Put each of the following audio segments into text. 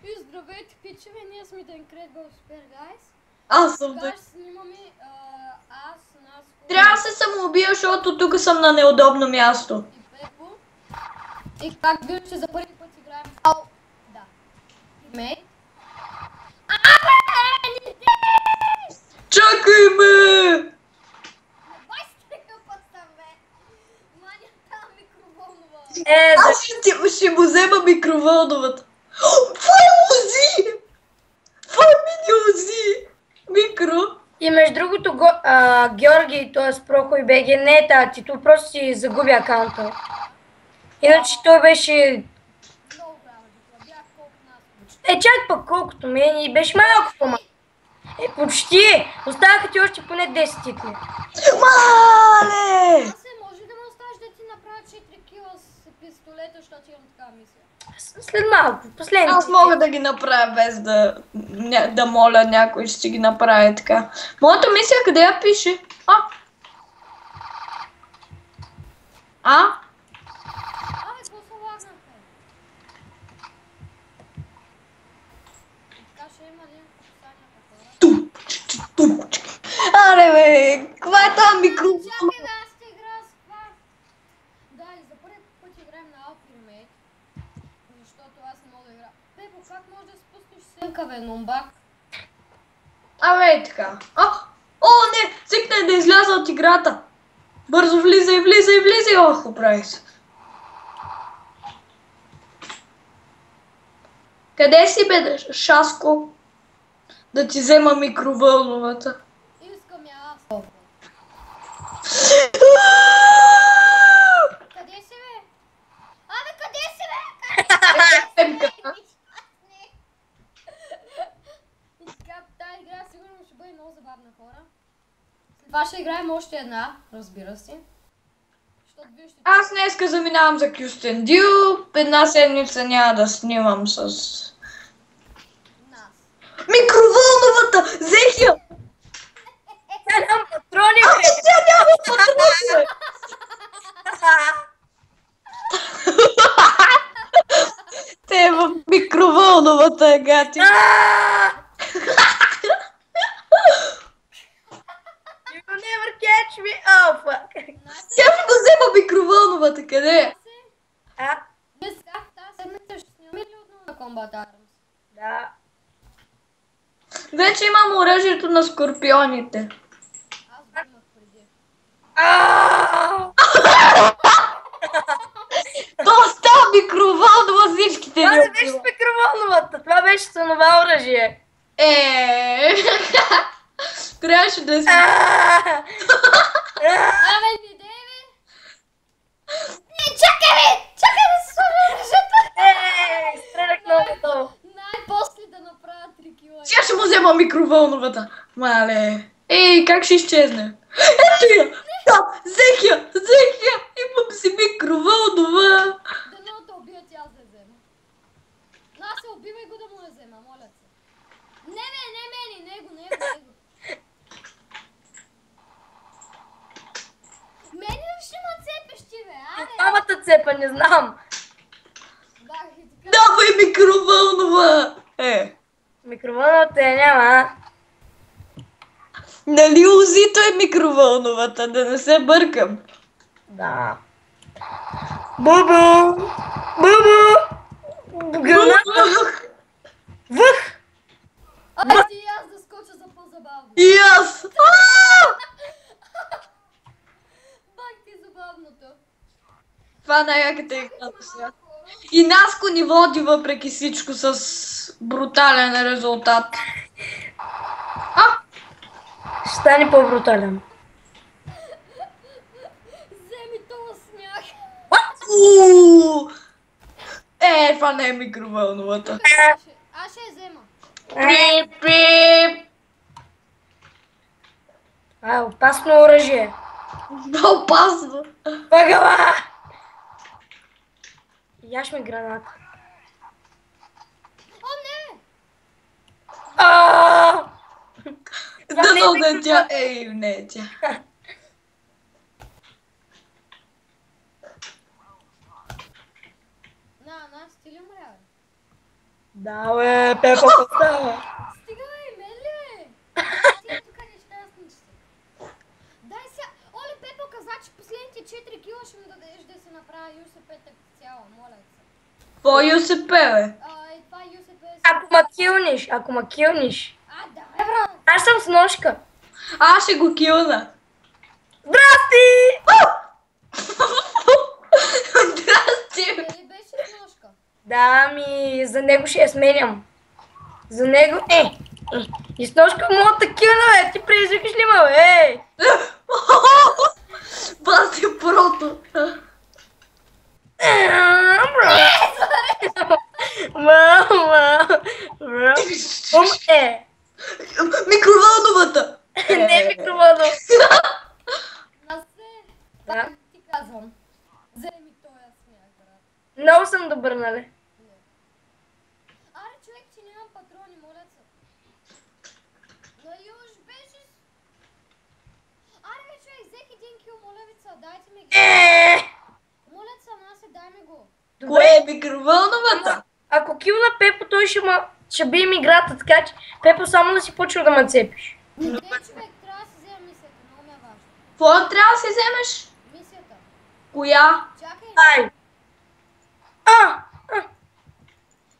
И здравейте, пичове, ние сме The Incredible Super Guys. Аз съм Сега ще снимаме аз, Наско Трябва да се самоубия, защото тук съм на неудобно място. и Пепо. И как виждате, за първи път играем в да. Тимейт. Чакай ме! На 23 път съм, бе! Маня там микроволнова. Аз ще му взема микроволновата. Това е Узи! Това е мини Узи! Микро. И между другото, Георги, т.е. Прохой БГ, не е тати, просто си загуби акаунта. Иначе той беше... Много права, докато бях колко нас. чак пък колкото мен и беше малко по-малко. Почти! Оставаха ти още поне 10 титли. Мале! Може да ме оставиш да ти направя 4 кила с пистолета, защото имам такава мисия. След малко, последните. Аз мога да ги направя без да моля някой ще ги направи така. Моята мисия къде я пише? Какво се лагнахте? Така ще има ли описанията хора? Аре бе, каква е тази микроволна? Чакай да аз ще играя с това. Да, и за първи път играем на Ultimate. Защото аз не мога да игра. Пепо, как може да спуснеш сенка, бе, номбак? Абе, така. О, не! Цикне да изляза от играта. Бързо влизай, влизай, влизай. Ох, оправи се. Къде си, бе, Шаско? Да ти взема микровълновата. Искам я аз. Къде си, бе? Абе, къде си, бе? И така, тази игра сигурно ще бъде много забавна, хора. След това ще играем още една, разбира се. Защото вие ще... Аз днеска заминавам за Кюстендил. Една седмица няма да снимам с... нас. Микровълновата! Взех я! Тя няма патрони, бе! Тя няма патрони, бе! Те в микровълновата е гати. You will never catch me! Oh, fuck! Тя ще го взема микровълновата, къде е? Днес как тази седмица ще снимаме ли отново на Combat Arms? Да. Вече имам оръжието на скорпионите. Аз го имах преди. То става микроволнова всичките Това ни не беше с микроволновата, това беше с онова оръжие. Трябваше да си... Абе, не дей, бе! Не, чакай, бе! Чакай да се сложа оръжието! Стрелях много долу. Най-после да направя 3 кила. Сега ще му взема микровълновата. Мале. Ей, как ще изчезне? Ето я! Да, взех я! Взех я! Имам си микровълнова! Дано да убия тя да взема. Но аз се убивай го да му я взема, моля се. Не, не мени, него. Мене ли ще ма цепеш ти, бе? Аре! Двамата цепа, не знам. Бах и така. Давай микровълнова! Микроволновата я няма, Нали Узито е микровълновата, да не се бъркам. Да. Бубу! Граната! Въх! Ай, ти и аз да скоча за по-забавно. И аз! Бах ти забавното. Това най-яката игра на свят. И Наско ни води въпреки всичко с брутален резултат. Ще стане по-брутален. Вземи този смях. Това не е микровълновата. Аз ще я взема. Прип. Това е опасно оръжие. Опасно. Пъгала! Яш ми граната. О, не! Да тя. Не тя. На, ти ли умря, бе? Да, бе, Пепо, какво става? Стига, бе, Меле! Ти тук нещастниче. Дай сега. Оле, Пепо каза, че последните 4 кила ще ми дадеш да се направя ЮСП так цяло, моля се. По ЮСП, бе. Това ЮСП е... Ако ма килниш. Да, бе, брат! Аз съм с ножка. Аз ще го килна. Здрасти! Здрасти! Дали беше с ножка? Да, за него ще я сменям. За него, и с ножка мога да килна, бе. Ти предизвикаш ли ме, бе? Баси прото. Мама! Микроволновата. Не е микроволно. Насе, Да. ти казвам. Вземи тоя смях, брат. Много съм добър, нали? Аре, човек, че нямам патрони, моля се. Но юж беше... Аре, бе, човек, взех един кил, моля ви се, дайте ми ги. Моля се, Насе, дай ми го. Кое е микроволновата? Ако килна Пепо, той ще бием играта, така че Пепо само да си почва да ме цепиш. Не, човек, трябва да си взема мисията, много ми е важно. Какво трябва да си вземеш? Мисията. Коя? Чакай, Ай!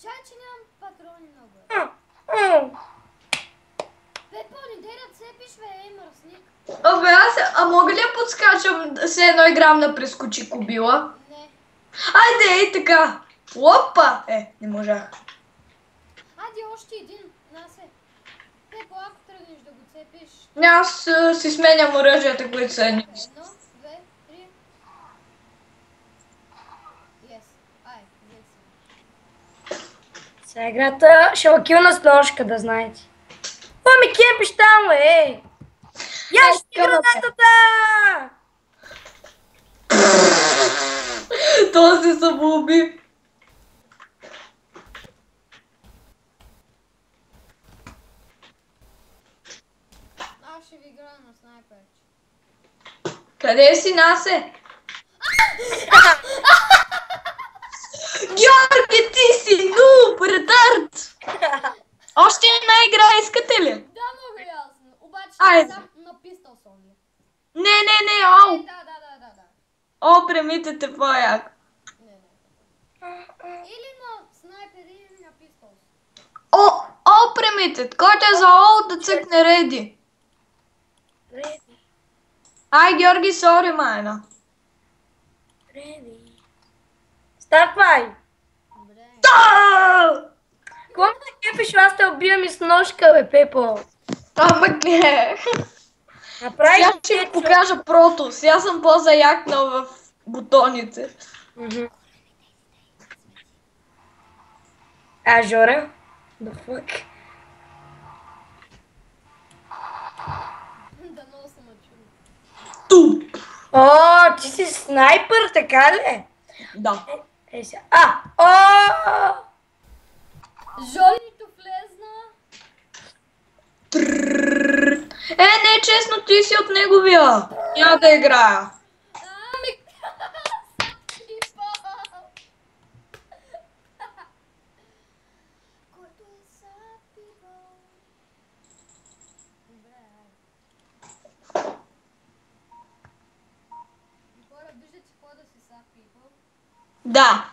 чакай, че нямам патрони много. Пепо, не дей да цепиш, бе, мръсник. Абе, а мога ли да подскачам се едно играм на прескочи кобила? Не. Айде, ей така. Опа! Не можах. Айде още един, Насе. Пепо, ако тръгнеш да го цепиш. Аз си сменям оръжията, които са едни. 1, 2, 3. Yes. Ай, взех си. Сега играта ще ма килна с ножка, да знаете. Какво ми кемпиш там, бе? Я ще гранатата! То се самоуби. Аз ще ви играя на снайперче. Къде си, Насе? Георги, ти си нуб, ретард! Още една игра искате ли? Да, много ясно. Обаче Айде. сам на пистол сон ли? Не, ау! Да. О, премитете по-як. Не. Или на снайпер, или на пистол. О, премитет. Който е за О, да цъкне реди. Ай, Георги, сори, майна. Стартвай! Добре. Какво ме кемпиш, аз те убивам и с ножка, бе, Пепо? Ама не. Направи Сега ще ви покажа прото. Сега съм по-заякнал в бутоните. Жора? The fuck? Да, много съм чула. Туп. О, ти си снайпер, така ли? Да. Сега. Жолито влезна. Не, честно, ти си от неговия. Няма да играя. Ами, който е запивал. Добре, айде. Хора, виждате, че хода си запивал. Да.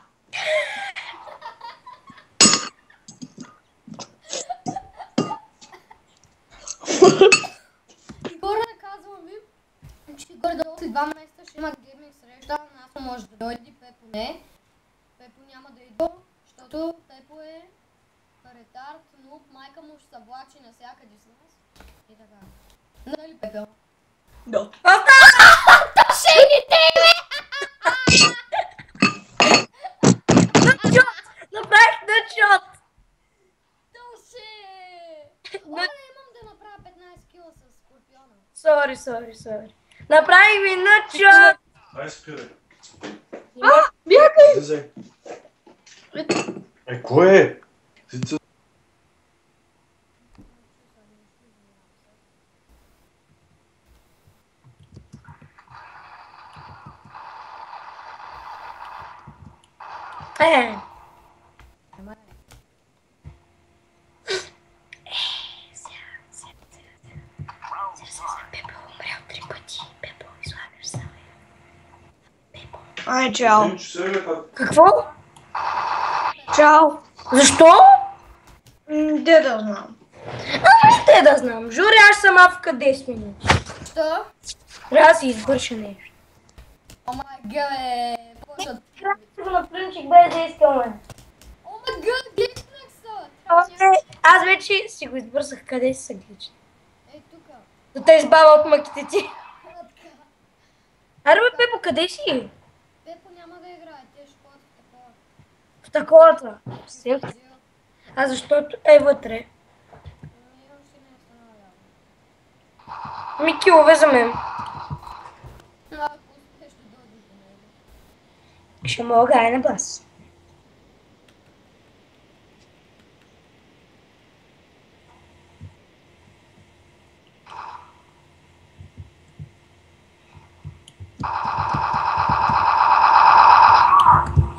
И горе казвам ви, че горе-долу след 2 месеца ще има гейминг среща, Насо може да дойде, Пепо не. Пепо няма да идва, защото Пепо е ретард, нуб, майка му ще се влачи навсякъде с нас. И така. Нали, Пепо? Да. Шейните ме! Направих нъчот! Туше! Оле, имам да направя 15 кила с скорпиона. Сори. Направих ви нъчот! Ай, спирай. Бягай. Излизай. Кой е? Ай, чао. Какво? Чао. Защо? Де да знам. Те да знам. Жури, аз съм авка 10 минути. Що? Трябва да си извърша нещо. О май геле. Почват. Ще го напринчик без да искаме. О май гад, гличнах са. Аз вече си го избърсах. Къде си са глични? Ей, тука. Да те избава от мъките ти. Аре бе, Пепо, къде си? Пепо няма да играе, те ще ходят в такова. В таковата. Зил. А защото е вътре. Имам си не е станало явно. Ми килове за мен. Ако успеш да дойдеш до него. Ще мога ай на бас.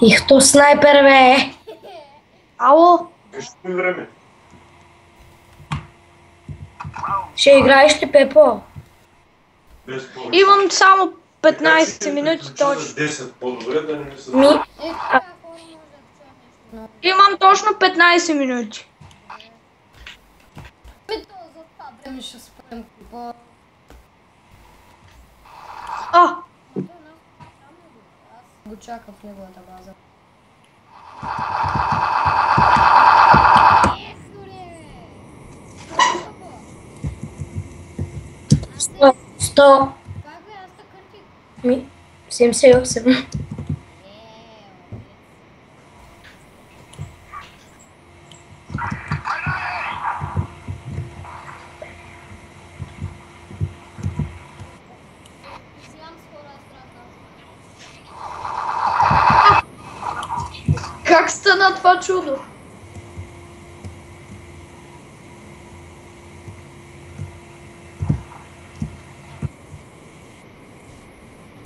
Их то снайпер, бе! Ало? Вижте ми време. Ще играеш ли, Пепо? Без повече. Имам само Така че 15 минути приключи точно. с 10 по-добре да не ми се... Ми, Е, тука хора може да чуят нещо ново. Имам точно 15 минути. Ми то за това време ще спрем клипа. А, Ма той нас там ли го? Аз го чакам в неговата база. Есуре! 100. Как бе, аз така къртих? Ми, 78. Извинявам се хора, аз трябва как стана това чудо?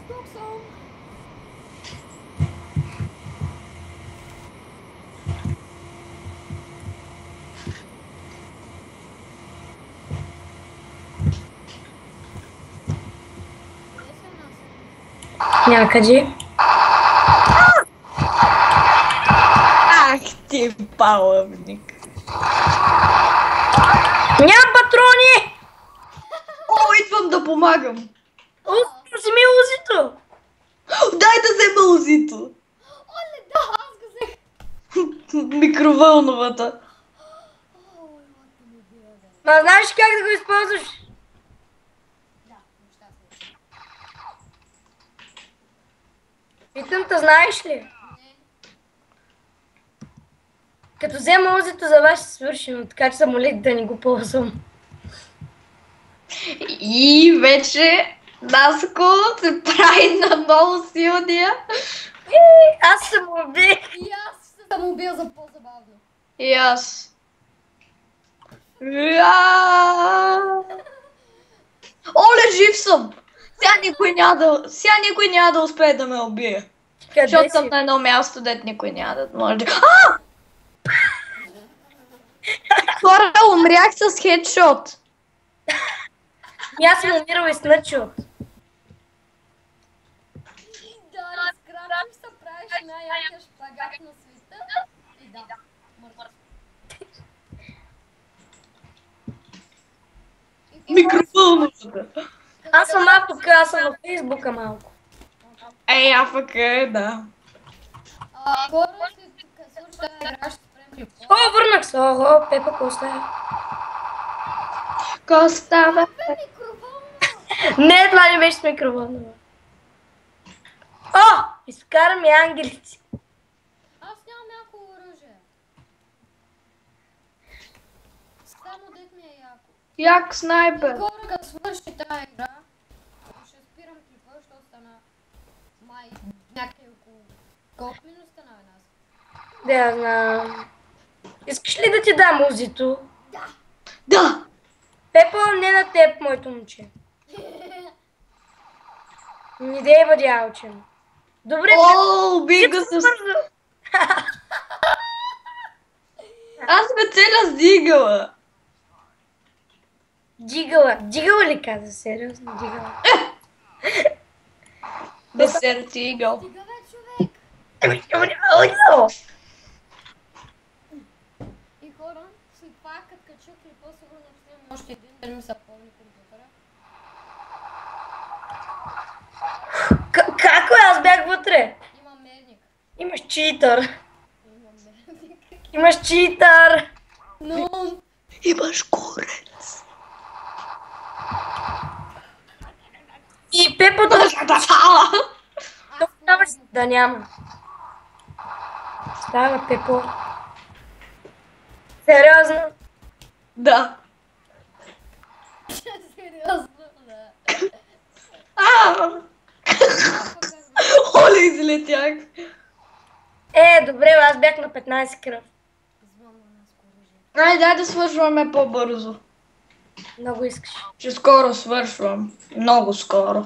тук съм. Къде са нас? Някъде. Ах ти палъвник. Нямам патрони! О, идвам да помагам. Вземи лузито! Дай да взема узито. Оле, да, аз го взех. Микровълновата. Ой, лапи ми бива, бе. Ма знаеш как да го използваш? Да, неща са. Питам те, знаеш ли? Не. Като взема лузито за вас ще свърши, но така че се молих да не го ползвам. И вече Наско се прави на много силния. Аз съм убих. И аз ще съм убил за по-забавно. И аз. Я. Оле, жив съм! Сега никой няма да успее да ме убие. Къде Защото съм си? на едно място, дет никой няма да може да... А! Хора, умрях с хедшот. И аз съм умирал и с начот. Да, разкрачиш се, правиш най-якия шпагат на света. И да, мъртв. Микровълновата. Аз съм АФК, аз съм във Фейсбука малко. Ей, АФК, да. Хора, след свърши тази игра, ще спрем клипа. О, върнах се. Ого, Пепа Коста. Коста, Микроволна! Не, това не беше с микроволнова. О, изкара ми ангелици. Аз нямам яко оръжие. Само дет ми е яко. як снайпер. Хора, като свърши тази игра, ще спирам клипа, защото стана май някъде около... Колко минути стана бе нас? Да, я знам. Искаш ли да ти дам узито? Да! Да. Пепа, не на теб, моето момче. Не дей бъди алчен. Добре, О, убих го с... бързо. Аз ме целя с дигала. Дигала. Дигала ли каза? Сериозно, дигала. Десерт игъл. Стига вече! И хора, след това като кача клипа, сигурно снимам още един, да ми се пълни компютъра. Како е? Аз бях вътре. Имам мерник. Имаш читър. Имам мерник. Имаш читър. Но... Имаш курец. И Пепото Аз да няма. Става Пепо. Сериозно? Да. сериозно, да. Оле, излетях. Добре, аз бях на 15 кръв. Звънна на скорожи. Ай, дай да свършваме по-бързо. Много искаш. Че скоро свършвам. Много скоро.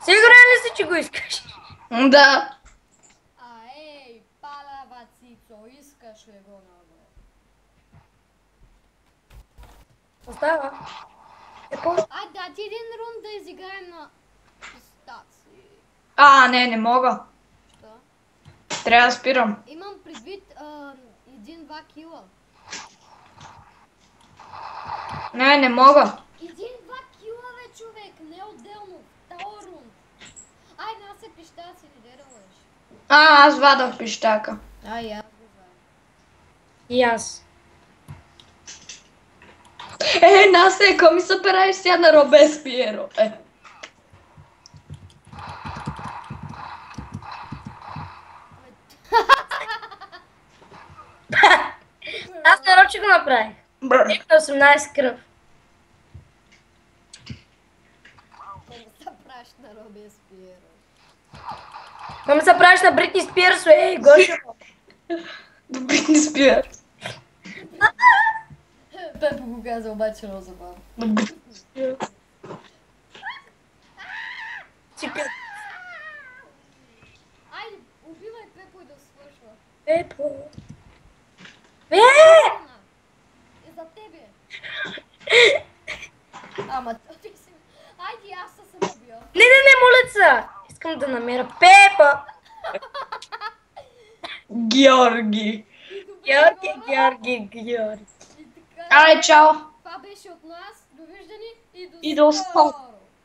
Сигурен ли си, че го искаш? Да. Ей, палава цицо, искаш ли го много? Остава. Пепо. Ай, да ти един рунд да изиграем на пистаци. Не мога. Що? Трябва да спирам. Имам предвид един-два кила. Не мога. Един-два кила, бе, човек, не отделно. Този рунд. Ай, нас е пищаци, не де да лъжеш. Аз вадах пищака. Ай, аз го знам. И аз. Насе, ко ми събираеш сега на Робеспиеро? Аз нарочно го направих. Бр. Бях на 18 кръв. Кому се праш на Робеспиеро? Ма се правиш на Бритни Спирс, Гошо. Бритни Спиер. Пепо го каза обаче много забавно. Чика. Айде, убивай Пепо и да свършва. Пепо. И за тебе. Ама ти си... Айде, аз се убия. Не, моля се. Искам да намеря Пепа. Георги. Георги. И така, Ай, чао. това беше от нас. Довиждане и до И до скоро. скоро.